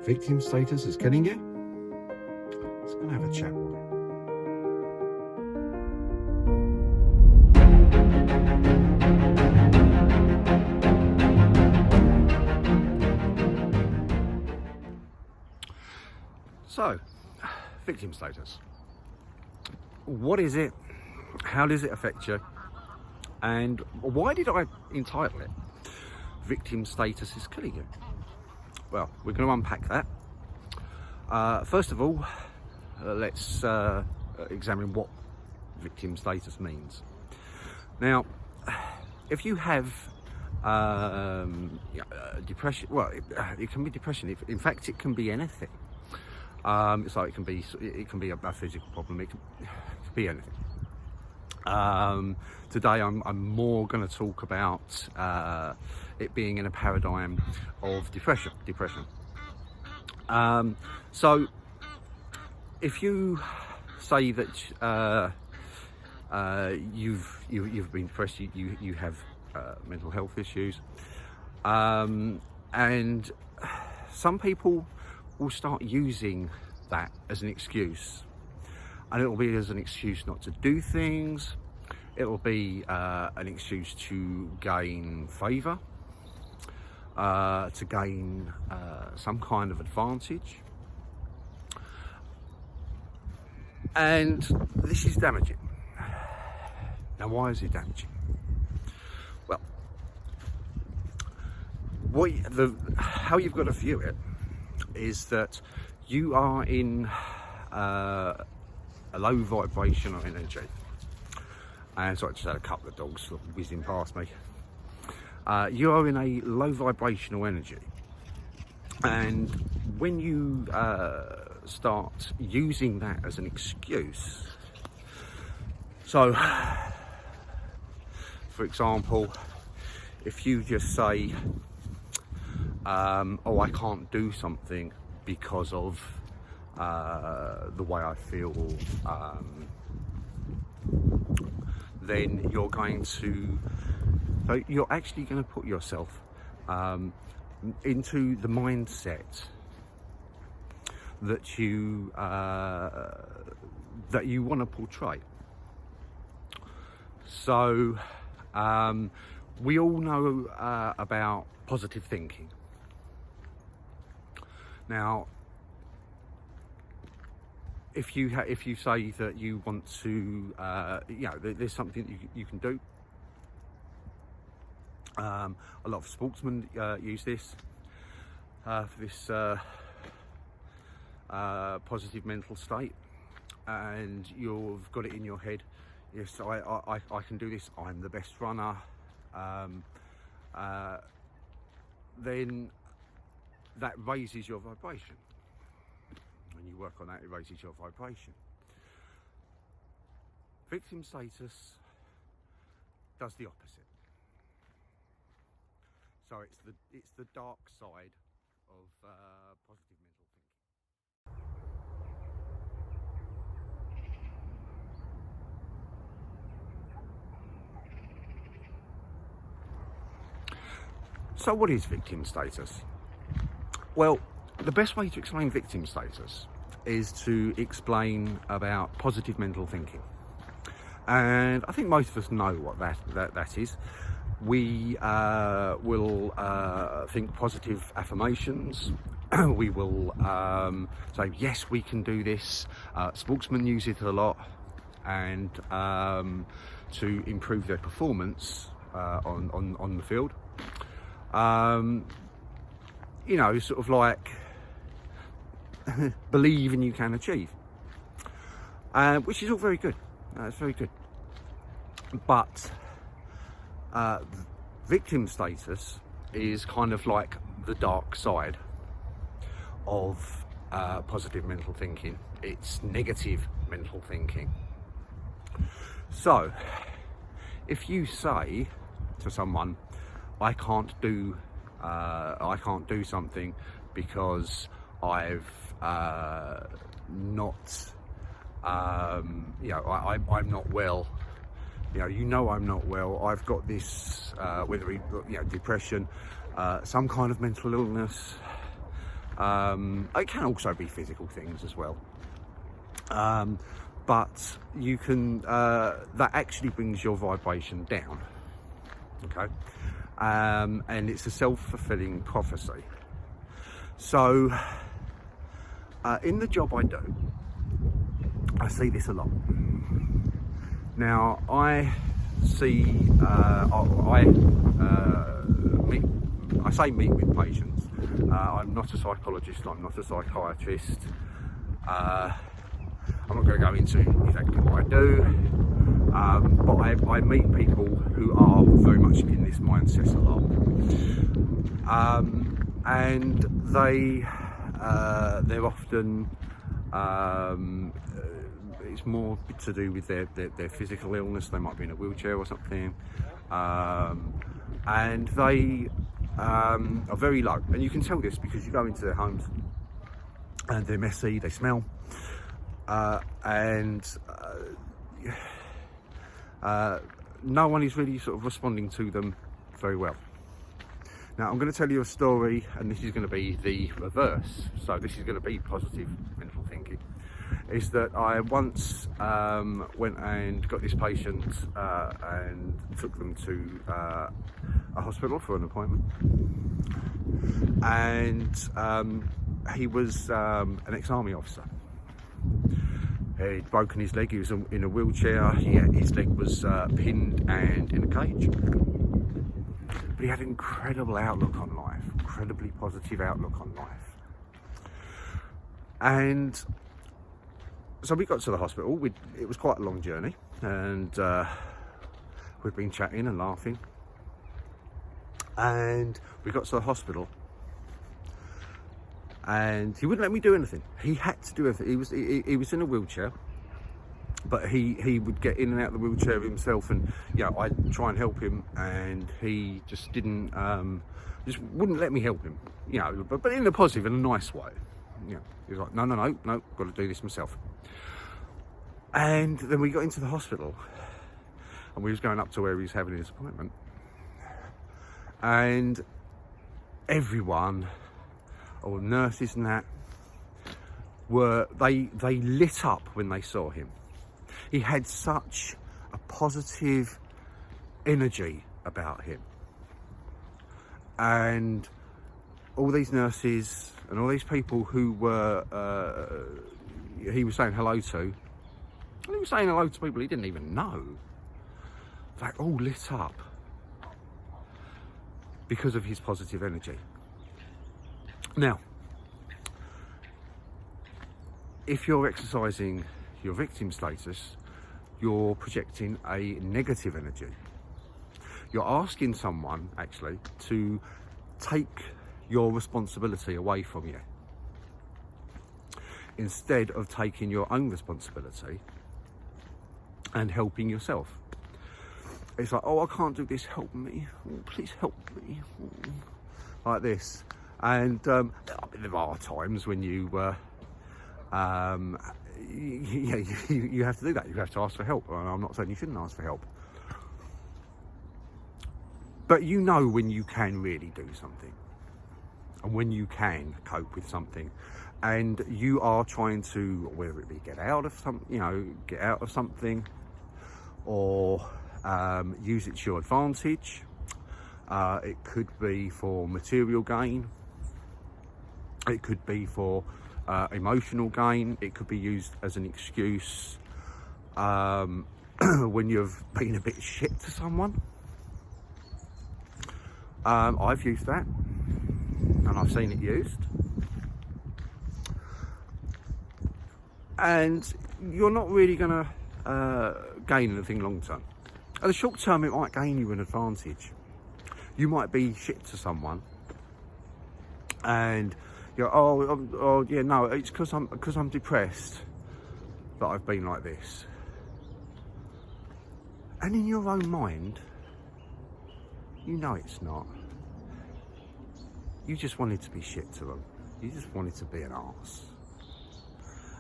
Victim status is killing you? Let's go and have a chat with him. So, victim status. What is it? How does it affect you? And why did I entitle it Victim Status is Killing You? Well, we're going to unpack that. First of all, let's examine what victim status means. Now, if you have depression, well, it can be depression. In fact, it can be anything. So it can be a physical problem. It can be anything. Today I'm more going to talk about it being in a paradigm of depression. So if you say that you've been depressed, you have mental health issues, and some people will start using that as an excuse. And it'll be as an excuse not to do things. It'll be an excuse to gain favour, to gain some kind of advantage. And this is damaging. Now, why is it damaging? Well, how you've got to view it is that you are in a low vibrational energy. And so I just had a couple of dogs sort of whizzing past me. You are in a low vibrational energy, and when you start using that as an excuse, so for example, if you just say, oh, I can't do something because of the way I feel, then you're actually going to put yourself into the mindset that you want to portray. So we all know about positive thinking. Now, if you say that you want to, there's something you can do. A lot of sportsmen use this for this positive mental state, and you've got it in your head. Yes, I can do this. I'm the best runner. Then that raises your vibration. When you work on that, it raises your vibration. Victim status does the opposite. So it's the dark side of positive mental thinking. So what is victim status? Well, the best way to explain victim status is to explain about positive mental thinking. And I think most of us know what that is. We will think positive affirmations. We will say, yes, we can do this. Sportsmen use it a lot, and to improve their performance on the field. Sort of like believe and you can achieve, which is all very good. It's very good. But victim status is kind of like the dark side of positive mental thinking. It's negative mental thinking. So if you say to someone, I can't do something because I've not, I'm not well. I'm not well. I've got this, whether depression, some kind of mental illness, It can also be physical things as well. But you can, that actually brings your vibration down, okay? And it's a self-fulfilling prophecy. So, in the job I do, I see this a lot. Now, I see, I say meet with patients. I'm not a psychologist, I'm not a psychiatrist. I'm not going to go into exactly what I do, but I meet people who are very much in this mindset a lot. And they're often, it's more to do with their physical illness. They might be in a wheelchair or something, and they are very low. And you can tell this because you go into their homes and they're messy, they smell, and no one is really sort of responding to them very well. Now, I'm going to tell you a story, and this is going to be the reverse. So this is going to be positive mental thinking. Is that I once went and got this patient and took them to a hospital for an appointment. And he was an ex-army officer. He'd broken his leg, he was in a wheelchair, his leg was pinned and in a cage. But he had an incredible outlook on life, incredibly positive outlook on life. And so we got to the hospital. It was quite a long journey, and we'd been chatting and laughing. And we got to the hospital, and he wouldn't let me do anything. He had to do everything. He was in a wheelchair, but he would get in and out of the wheelchair himself, and I'd try and help him, and he just didn't, just wouldn't let me help him. But in a positive, in a nice way. He was like, no, got to do this myself. And then we got into the hospital, and we was going up to where he was having his appointment, and everyone, or nurses and that, they lit up when they saw him. He had such a positive energy about him. And all these nurses and all these people who were, he was saying hello to, and he was saying hello to people he didn't even know. They all lit up because of his positive energy. Now, if you're exercising your victim status, you're projecting a negative energy. You're asking someone, actually, to take your responsibility away from you, instead of taking your own responsibility and helping yourself. It's like, oh, I can't do this, help me. Oh, please help me. Oh. Like this. And there are times when you you have to do that. You have to ask for help. And I'm not saying you shouldn't ask for help, but when you can really do something, and when you can cope with something, and you are trying to, whether it be get out of something, or use it to your advantage. It could be for material gain. It could be for emotional gain. It could be used as an excuse when you've been a bit shit to someone. I've used that, and I've seen it used. And you're not really going to gain anything long term. At the short term, it might gain you an advantage. You might be shit to someone, and it's because I'm depressed that I've been like this. And in your own mind, it's not. You just wanted to be shit to them. You just wanted to be an arse.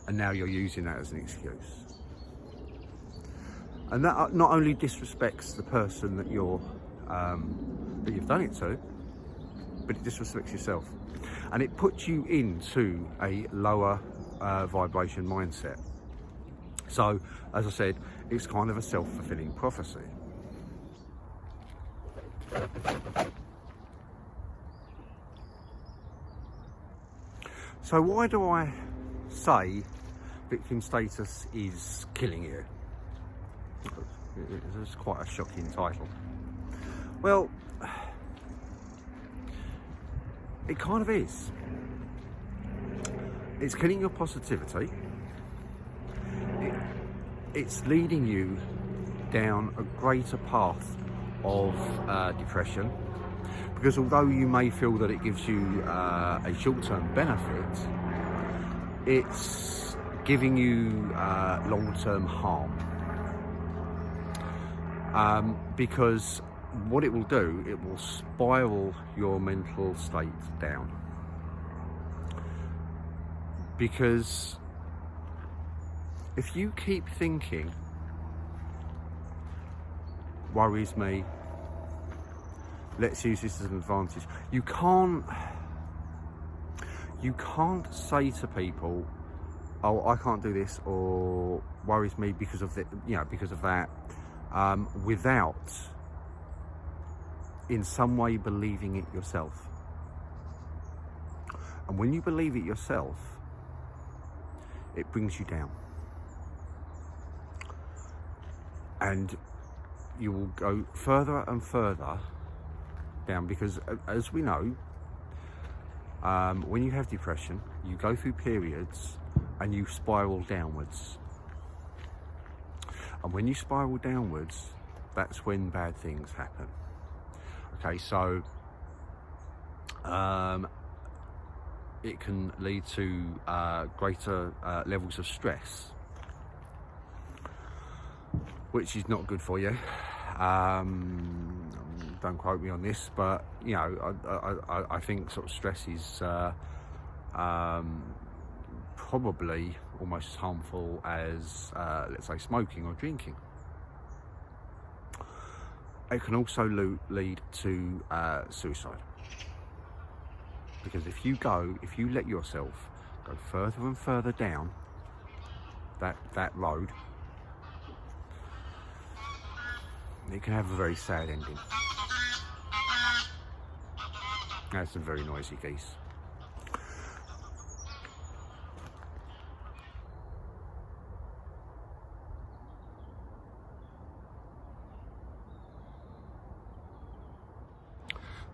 And now you're using that as an excuse. And that not only disrespects the person that you've done it to, but it disrespects yourself, and it puts you into a lower vibration mindset. So, as I said, it's kind of a self-fulfilling prophecy. So why do I say victim status is killing you? It's quite a shocking title. Well, it kind of is. It's killing your positivity. It's leading you down a greater path of depression, because although you may feel that it gives you a short-term benefit, it's giving you long-term harm. Because what it will do, it will spiral your mental state down. Because if you keep thinking, worries me, let's use this as an advantage, you can't say to people, oh, I can't do this, or worries me because of because of that, without in some way believing it yourself. And when you believe it yourself, it brings you down, and you will go further and further down, because as we know, when you have depression, you go through periods and you spiral downwards. And when you spiral downwards, that's when bad things happen. Okay, so it can lead to greater levels of stress, which is not good for you. Don't quote me on this, but I think sort of stress is probably almost as harmful as let's say smoking or drinking. It can also lead to suicide, because if you let yourself go further and further down that road, it can have a very sad ending. That's some very noisy geese.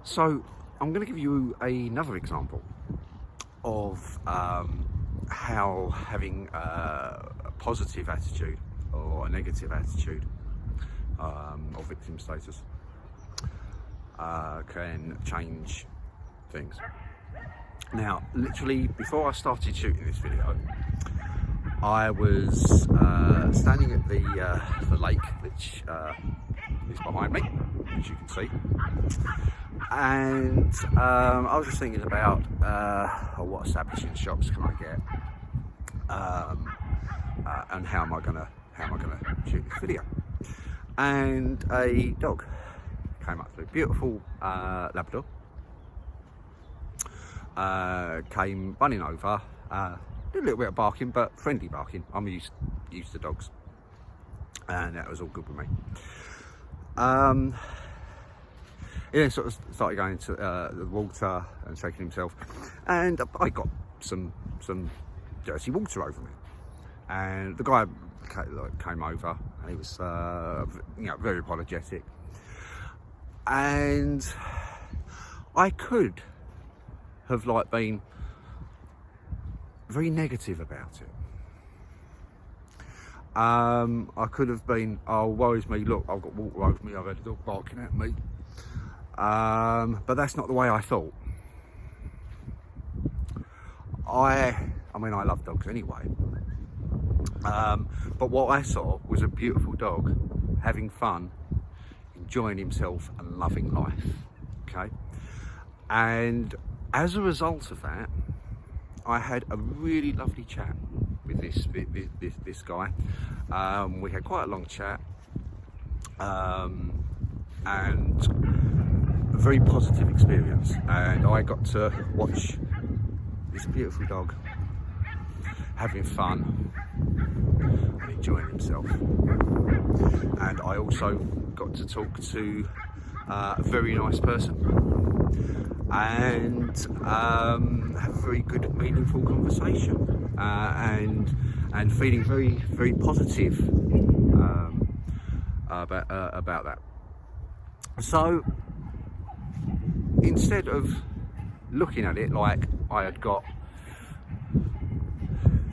So I'm going to give you another example of how having a positive attitude or a negative attitude of victim status can change things. Now, literally before I started shooting this video, I was standing at the lake, which is behind me, as you can see, and I was just thinking about what establishing shots can I get, and how am I gonna shoot this video. And a dog came up to me, beautiful Labrador, came running over, did a little bit of barking, but friendly barking. I'm used to dogs, and that was all good with me. He then sort of started going to the water and shaking himself, and I got some dirty water over me, and the guy came over, and he was very apologetic, and I could have been very negative about it. I could have been, oh, worries me, look, I've got water over me, I've had a dog barking at me, but that's not the way I thought. I mean, I love dogs anyway, but what I saw was a beautiful dog having fun, enjoying himself and loving life. Okay, and as a result of that, I had a really lovely chat with this guy. We had quite a long chat, and a very positive experience, and I got to watch this beautiful dog having fun and enjoying himself. And I also got to talk to a very nice person and have a very good, meaningful conversation, and feeling very, very positive about that. So instead of looking at it like I had got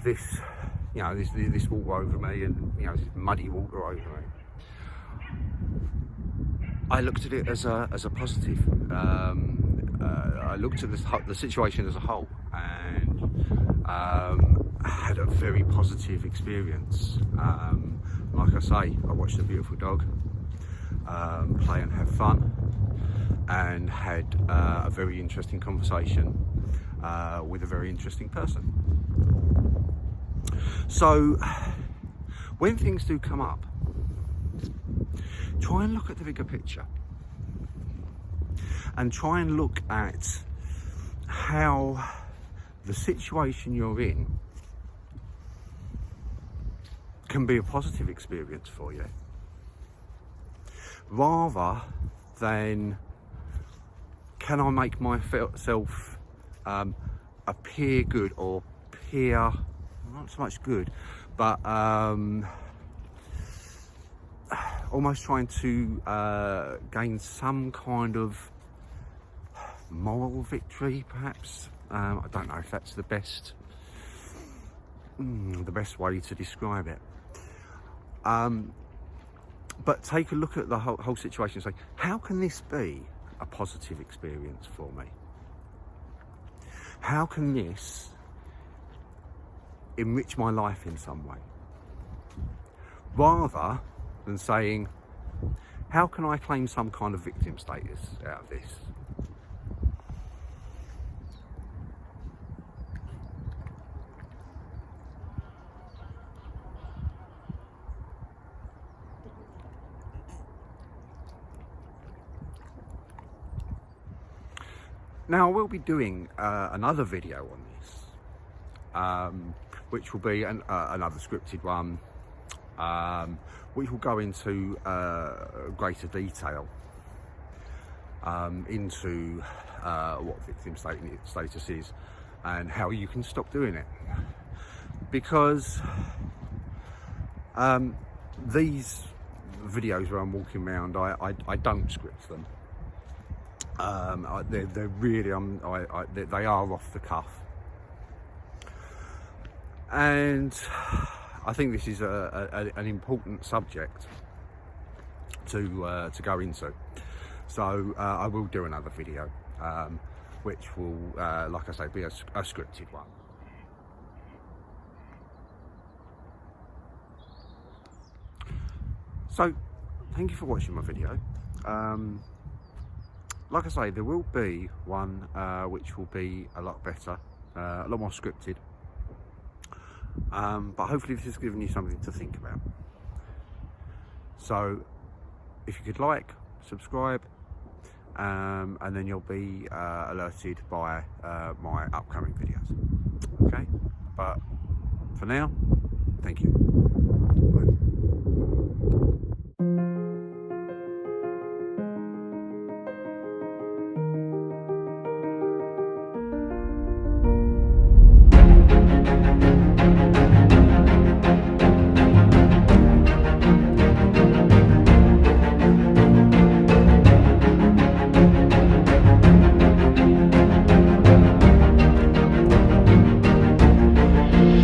this, this water over me, and this muddy water over me, I looked at it as a positive. I looked at the situation as a whole, and had a very positive experience. Like I say, I watched a beautiful dog play and have fun, and had a very interesting conversation with a very interesting person. So when things do come up, try and look at the bigger picture, and try and look at how the situation you're in can be a positive experience for you, rather than can I make myself appear good, or appear not so much good, but almost trying to gain some kind of moral victory, perhaps. I don't know if that's the best way to describe it. But take a look at the whole situation and say, how can this be a positive experience for me? How can this enrich my life in some way? Rather than saying, how can I claim some kind of victim status out of this? Now, I will be doing another video on this, which will be another scripted one, which will go into greater detail into what victim status is and how you can stop doing it. Because these videos where I'm walking around, I don't script them. They're really they are off the cuff, and I think this is an important subject to go into. So I will do another video, which will, like I say, be a scripted one. So thank you for watching my video. Like I say, there will be one which will be a lot better, a lot more scripted, but hopefully this has given you something to think about. So if you could like, subscribe, and then you'll be alerted by my upcoming videos. Okay, but for now, thank you.